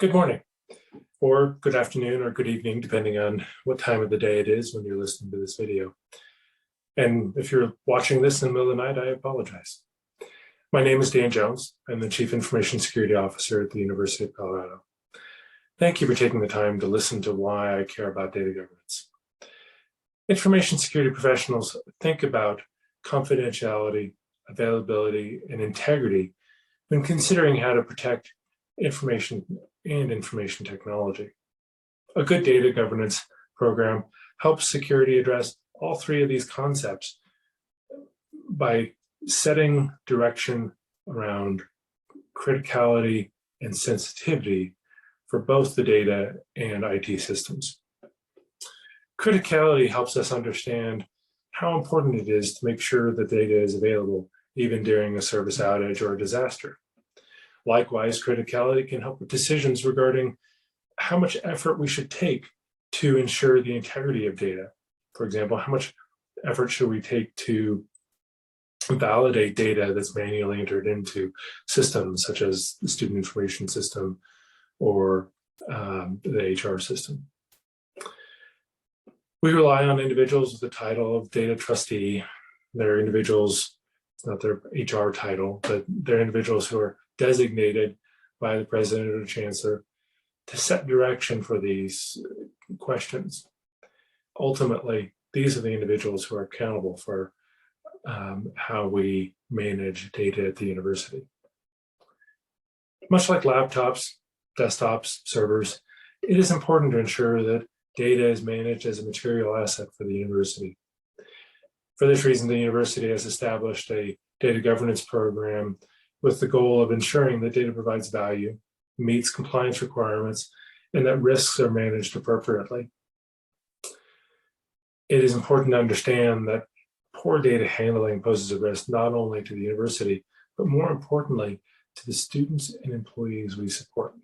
Good morning, or good afternoon, or good evening, depending on what time of the day it is when you're listening to this video. And if you're watching this in the middle of the night, I apologize. My name is Dan Jones. I'm the Chief Information Security Officer at the University of Colorado. Thank you for taking the time to listen to why I care about data governance. Information security professionals think about confidentiality, availability, and integrity when considering how to protect information and information technology. A good data governance program helps security address all three of these concepts by setting direction around criticality and sensitivity for both the data and IT systems. Criticality helps us understand how important it is to make sure that data is available even during a service outage or a disaster. Likewise, criticality can help with decisions regarding how much effort we should take to ensure the integrity of data. For example, how much effort should we take to validate data that's manually entered into systems such as the student information system or the HR system. We rely on individuals with the title of data trustee. They're individuals, it's not their HR title, but they're individuals who are designated by the president or the chancellor to set direction for these questions. Ultimately, these are the individuals who are accountable for how we manage data at the university. Much like laptops, desktops, servers, it is important to ensure that data is managed as a material asset for the university. For this reason, the university has established a data governance program with the goal of ensuring that data provides value, meets compliance requirements, and that risks are managed appropriately. It is important to understand that poor data handling poses a risk not only to the university, but more importantly, to the students and employees we support.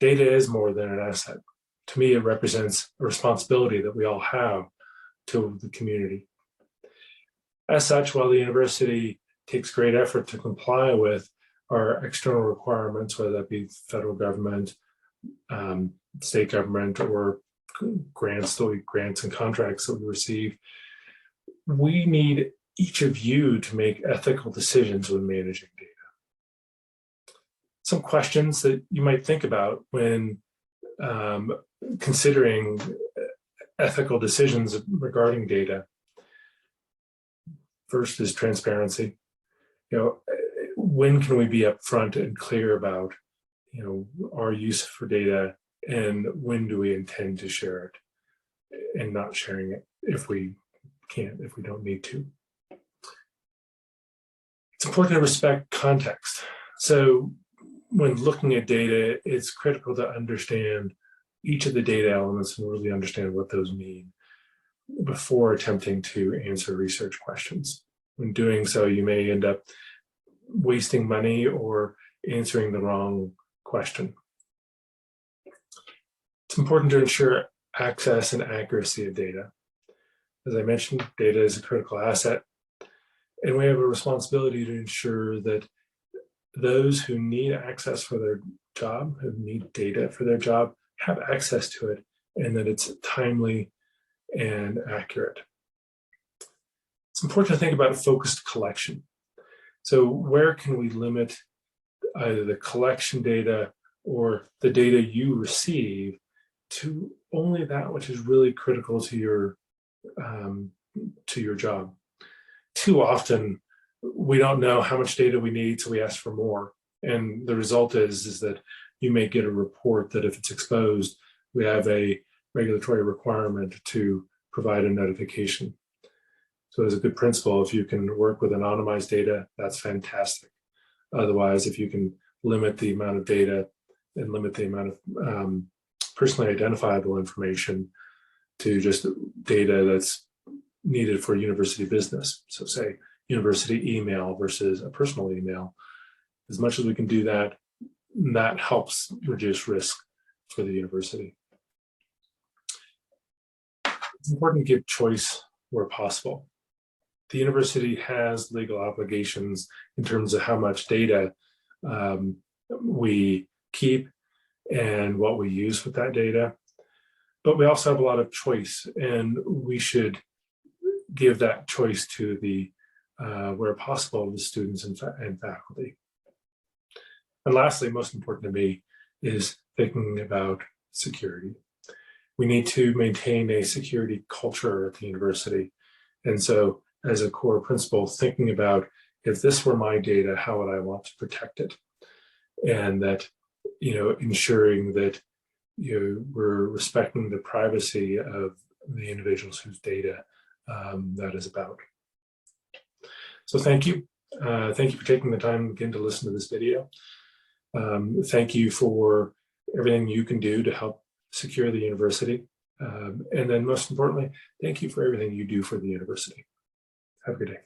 Data is more than an asset. To me, it represents a responsibility that we all have to the community. As such, while the university takes great effort to comply with our external requirements, whether that be federal government, state government, or grants and contracts that we receive, we need each of you to make ethical decisions when managing data. Some questions that you might think about when considering ethical decisions regarding data. First is transparency. When can we be upfront and clear about, our use for data, and when do we intend to share it and not sharing it if we don't need to. It's important to respect context. So when looking at data, it's critical to understand each of the data elements and really understand what those mean before attempting to answer research questions. When doing so, you may end up wasting money or answering the wrong question. It's important to ensure access and accuracy of data. As I mentioned, data is a critical asset, and we have a responsibility to ensure that those who need access for their job, who need data for their job, have access to it, and that it's timely and accurate. It's important to think about a focused collection. So where can we limit either the collection data or the data you receive to only that which is really critical to your job? Too often, we don't know how much data we need, so we ask for more. And the result is that you may get a report that if it's exposed, we have a regulatory requirement to provide a notification. So as a good principle, if you can work with anonymized data, that's fantastic. Otherwise, if you can limit the amount of data and limit the amount of personally identifiable information to just data that's needed for university business. So say university email versus a personal email. As much as we can do that, that helps reduce risk for the university. It's important to give choice where possible. The university has legal obligations in terms of how much data we keep and what we use with that data. But we also have a lot of choice, and we should give that choice to the, where possible, the students and faculty. And lastly, most important to me, is thinking about security. We need to maintain a security culture at the university. And so as a core principle, thinking about, if this were my data, how would I want to protect it? And that, ensuring that we're respecting the privacy of the individuals whose data that is about. So thank you. Thank you for taking the time again to listen to this video. Thank you for everything you can do to help secure the university. And then most importantly, thank you for everything you do for the university. Have a good day.